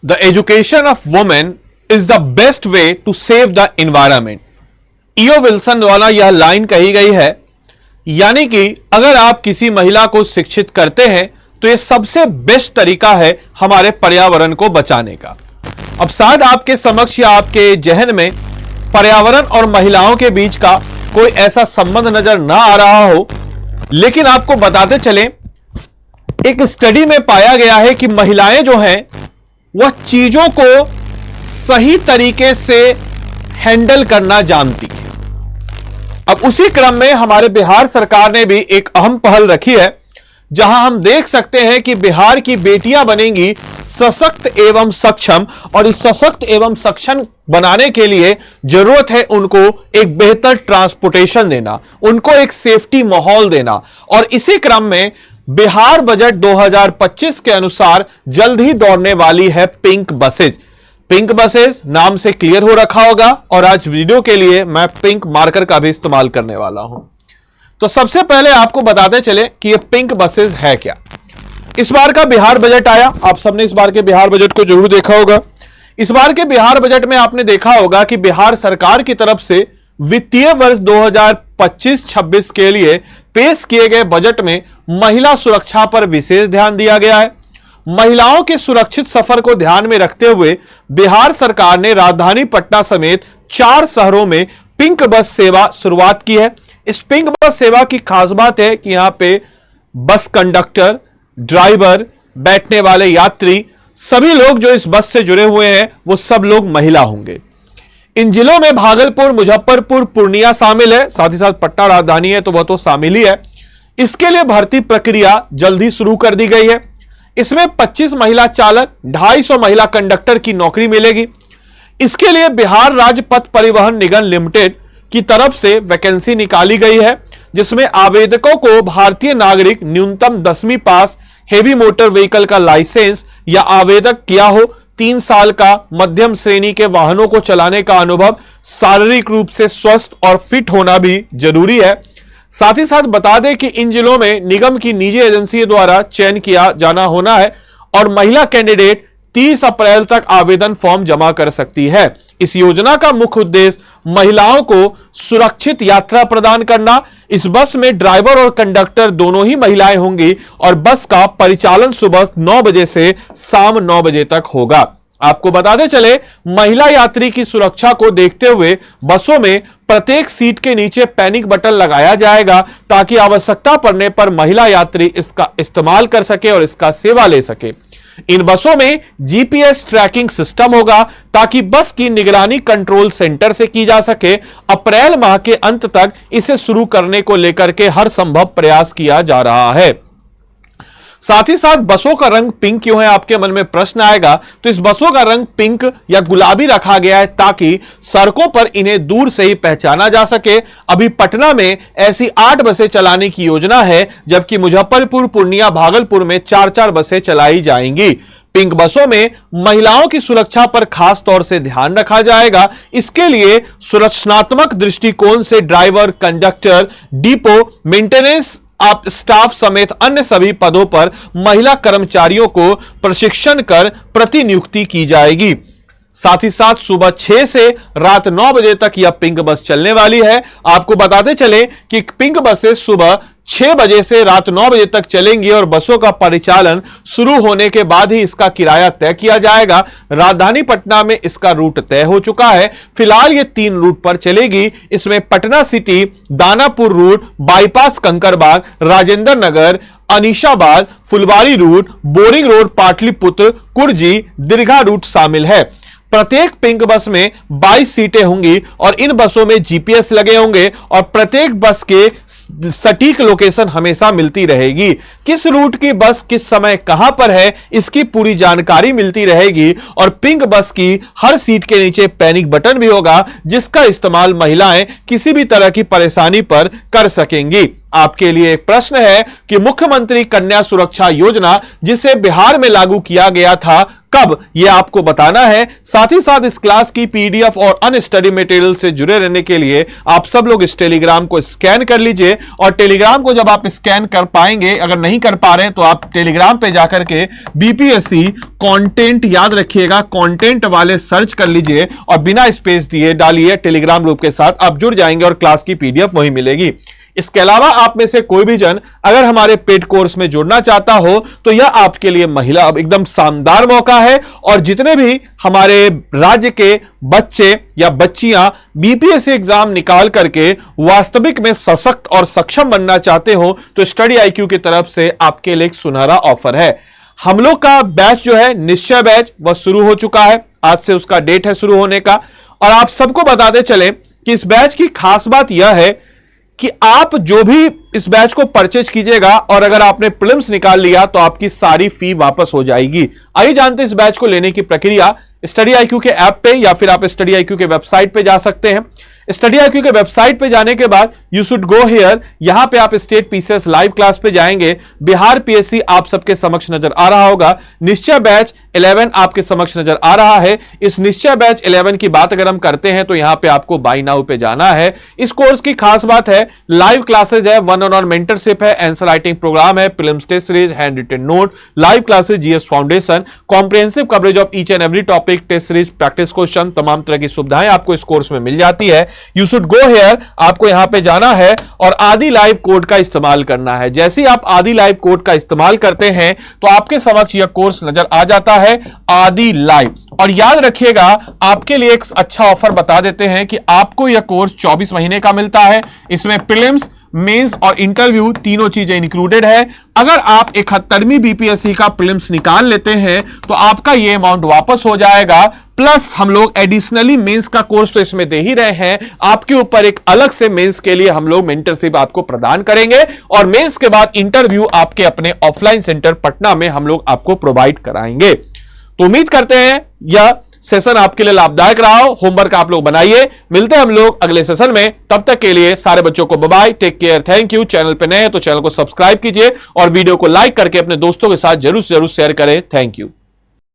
The education of women is the best way to save the environment. E O Wilson द्वारा यह line कही गई है, यानी कि अगर आप किसी महिला को शिक्षित करते हैं तो यह सबसे बेस्ट तरीका है हमारे पर्यावरण को बचाने का। अब शायद आपके समक्ष या आपके जहन में पर्यावरण और महिलाओं के बीच का कोई ऐसा संबंध नजर ना आ रहा हो, लेकिन आपको बताते चलें, एक स्टडी में पाया गया है कि महिलाएं जो हैं वह चीजों को सही तरीके से हैंडल करना जानती हैं। अब उसी क्रम में हमारे बिहार सरकार ने भी एक अहम पहल रखी है, जहां हम देख सकते हैं कि बिहार की बेटियां बनेंगी सशक्त एवं सक्षम, और इस सशक्त एवं सक्षम बनाने के लिए जरूरत है उनको एक बेहतर ट्रांसपोर्टेशन देना, उनको एक सेफ्टी माहौल देना। और इसी क्रम में बिहार बजट 2025 के अनुसार जल्द ही दौड़ने वाली है पिंक बसेज। पिंक बसेज नाम से क्लियर हो रखा होगा, और आज वीडियो के लिए मैं पिंक मार्कर का भी इस्तेमाल करने वाला हूं। तो सबसे पहले आपको बताते चले कि ये पिंक बसेज है क्या। इस बार का बिहार बजट आया, आप सबने इस बार के बिहार बजट को जरूर देखा होगा। इस बार के बिहार बजट में आपने देखा होगा कि बिहार सरकार की तरफ से वित्तीय वर्ष 2025-26 के लिए पेश किए गए बजट में महिला सुरक्षा पर विशेष ध्यान दिया गया है। महिलाओं के सुरक्षित सफर को ध्यान में रखते हुए बिहार सरकार ने राजधानी पटना समेत 4 शहरों में पिंक बस सेवा शुरुआत की है। इस पिंक बस सेवा की खास बात है कि यहां पे बस कंडक्टर, ड्राइवर, बैठने वाले यात्री, सभी लोग जो इस बस से जुड़े हुए हैं वो सब लोग महिला होंगे। इन जिलों में भागलपुर, मुजफ्फरपुर, पूर्णिया शामिल है, साथ ही साथ पटना राजधानी है तो वह तो शामिल ही है। इसके लिए भर्ती प्रक्रिया जल्दी शुरू कर दी गई है। इसमें 25 महिला चालक, 250 महिला कंडक्टर की नौकरी मिलेगी। इसके लिए बिहार राज्य पथ परिवहन निगम लिमिटेड की तरफ से वैकेंसी निकाली गई है, जिसमें आवेदकों को भारतीय नागरिक, न्यूनतम 10वीं पास, हेवी मोटर व्हीकल का लाइसेंस या आवेदक किया हो, 3 साल का मध्यम श्रेणी के वाहनों को चलाने का अनुभव, शारीरिक रूप से स्वस्थ और फिट होना भी जरूरी है। साथ ही साथ बता दें कि इन जिलों में निगम की निजी एजेंसी द्वारा चयन किया जाना होना है, और महिला कैंडिडेट 30 अप्रैल तक आवेदन फॉर्म जमा कर सकती है। इस योजना का मुख्य उद्देश्य महिलाओं को सुरक्षित यात्रा प्रदान करना। इस बस में ड्राइवर और कंडक्टर दोनों ही महिलाएं होंगी, और बस का परिचालन सुबह 9 बजे से शाम 9 बजे तक होगा। आपको बताते चले, महिला यात्री की सुरक्षा को देखते हुए बसों में प्रत्येक सीट के नीचे पैनिक बटन लगाया जाएगा, ताकि आवश्यकता पड़ने पर महिला यात्री इसका इस्तेमाल कर सके और इसका सेवा ले सके। इन बसों में जीपीएस ट्रैकिंग सिस्टम होगा, ताकि बस की निगरानी कंट्रोल सेंटर से की जा सके। अप्रैल माह के अंत तक इसे शुरू करने को लेकर के हर संभव प्रयास किया जा रहा है। साथ ही साथ बसों का रंग पिंक क्यों है, आपके मन में प्रश्न आएगा। तो इस बसों का रंग पिंक या गुलाबी रखा गया है, ताकि सड़कों पर इन्हें दूर से ही पहचाना जा सके। अभी पटना में ऐसी 8 बसें चलाने की योजना है, जबकि मुजफ्फरपुर, पूर्णिया, भागलपुर में 4-4 बसें चलाई जाएंगी। पिंक बसों में महिलाओं की सुरक्षा पर खास तौर से ध्यान रखा जाएगा। इसके लिए सुरक्षात्मक दृष्टिकोण से ड्राइवर, कंडक्टर, डिपो, मेंटेनेंस आप स्टाफ समेत अन्य सभी पदों पर महिला कर्मचारियों को प्रशिक्षण कर प्रतिनियुक्ति की जाएगी। साथ ही साथ सुबह 6 से रात 9 बजे तक यह पिंक बस चलने वाली है। आपको बताते चले कि पिंक बसेस सुबह 6 बजे से रात 9 बजे तक चलेंगी, और बसों का परिचालन शुरू होने के बाद ही इसका किराया तय किया जाएगा। राजधानी पटना में इसका रूट तय हो चुका है। फिलहाल ये 3 रूट पर चलेगी। इसमें Patna city, Danapur route, bypass Kankarbagh, Rajendra Nagar, Anishabad, Phulwari route, boring road, Pataliputra, Kurji, दीर्घा रूट शामिल है। प्रत्येक पिंक बस में 22 सीटें होंगी, और इन बसों में जीपीएस लगे होंगे, और प्रत्येक बस के सटीक लोकेशन हमेशा मिलती रहेगी। किस रूट की बस किस समय कहां पर है, इसकी पूरी जानकारी मिलती रहेगी। और पिंक बस की हर सीट के नीचे पैनिक बटन भी होगा, जिसका इस्तेमाल महिलाएं किसी भी तरह की परेशानी पर कर सकेंगी। आपके लिए एक प्रश्न है कि मुख्यमंत्री कन्या सुरक्षा योजना जिसे बिहार में लागू किया गया था कब, यह आपको बताना है। साथ ही साथ इस क्लास की पीडीएफ और अन्य स्टडी मटेरियल से जुड़े रहने के लिए आप सब लोग इस टेलीग्राम को स्कैन कर लीजिए। और टेलीग्राम को जब आप स्कैन कर पाएंगे, अगर नहीं कर पा रहे हैं तो आप टेलीग्राम पे जाकर के बीपीएससी कंटेंट, याद रखिएगा कंटेंट वाले सर्च कर लीजिए और बिना स्पेस दिए डालिए टेलीग्राम ग्रुप के साथ, आप जुड़ जाएंगे और क्लास की पीडीएफ वहीं मिलेगी। इसके अलावा आप में से कोई भी जन अगर हमारे पेड कोर्स में जुड़ना चाहता हो तो यह आपके लिए महिला एकदम शानदार मौका है। और जितने भी हमारे राज्य के बच्चे या बच्चियां बीपीएससी एग्जाम निकाल करके वास्तविक में सशक्त और सक्षम बनना चाहते हो तो स्टडी आईक्यू की तरफ से आपके लिए एक सुनहरा ऑफर है। हम लोग का बैच जो है निश्चय बैच वह शुरू हो चुका है, आज से उसका डेट है शुरू होने का। और आप सबको बताते चले कि इस बैच की खास बात यह है कि आप जो भी इस बैच को परचेज कीजिएगा और अगर आपने प्रीलिम्स निकाल लिया तो आपकी सारी फी वापस हो जाएगी। आइए जानते हैं इस बैच को लेने की प्रक्रिया। स्टडी आईक्यू के ऐप पे या फिर आप स्टडी आईक्यू के वेबसाइट पे जा सकते हैं। स्टडी आईक्यू के वेबसाइट पे जाने के बाद यू शुड गो हियर, यहां पे आप स्टेट पीसीएस लाइव क्लास पे जाएंगे। बिहार पीएससी आप सबके समक्ष नजर आ रहा होगा। निश्चय बैच 11 आपके समक्ष नजर आ रहा है। इस निश्चय बैच 11 की बात अगर हम करते हैं तो यहां पे आपको बाय नाउ पे जाना है। इस कोर्स की खास बात है लाइव क्लासेज है, 1-on-1 मेंटरशिप है, आंसर राइटिंग प्रोग्राम है, prelims test series, hand written note, live classes, GS foundation, comprehensive coverage of each and every topic, test series, practice question, तमाम तरह की सुविधाएं आपको इस कोर्स में मिल जाती है। यू शुड गो हियर, आपको यहां पे जाना है और आदि लाइव कोड का इस्तेमाल करना है। जैसे ही आप आदि लाइव कोड का इस्तेमाल करते हैं तो आपके समक्ष यह कोर्स नजर आ जाता है, आदि लाइव। और याद रखिएगा आपके लिए एक अच्छा ऑफर बता देते हैं कि आपको यह कोर्स 24 महीने का मिलता है। इसमें प्रीलिम्स, मेंस और इंटरव्यू तीनों चीजें इंक्लूडेड है। अगर आप 71वीं बीपीएससी का प्रीलिम्स निकाल लेते हैं तो आपका ये अमाउंट वापस हो जाएगा। प्लस हम लोग एडिशनली मेंस का कोर्स तो इसमें दे ही रहे हैं, आपके ऊपर एक अलग से मेंस के लिए हम लोग मेंटरशिप आपको प्रदान करेंगे और मेंस के बाद इंटरव्यू आपके अपने ऑफलाइन सेंटर पटना में हम लोग आपको प्रोवाइड कराएंगे। तो उम्मीद करते हैं यह सेशन आपके लिए लाभदायक रहा हो। होमवर्क आप लोग बनाइए। मिलते हैं हम लोग अगले सेशन में। तब तक के लिए सारे बच्चों को bye bye, take care, thank you. Channel पे नए हैं तो चैनल को सब्सक्राइब कीजिए और वीडियो को लाइक करके अपने दोस्तों के साथ जरूर शेयर करें। Thank you.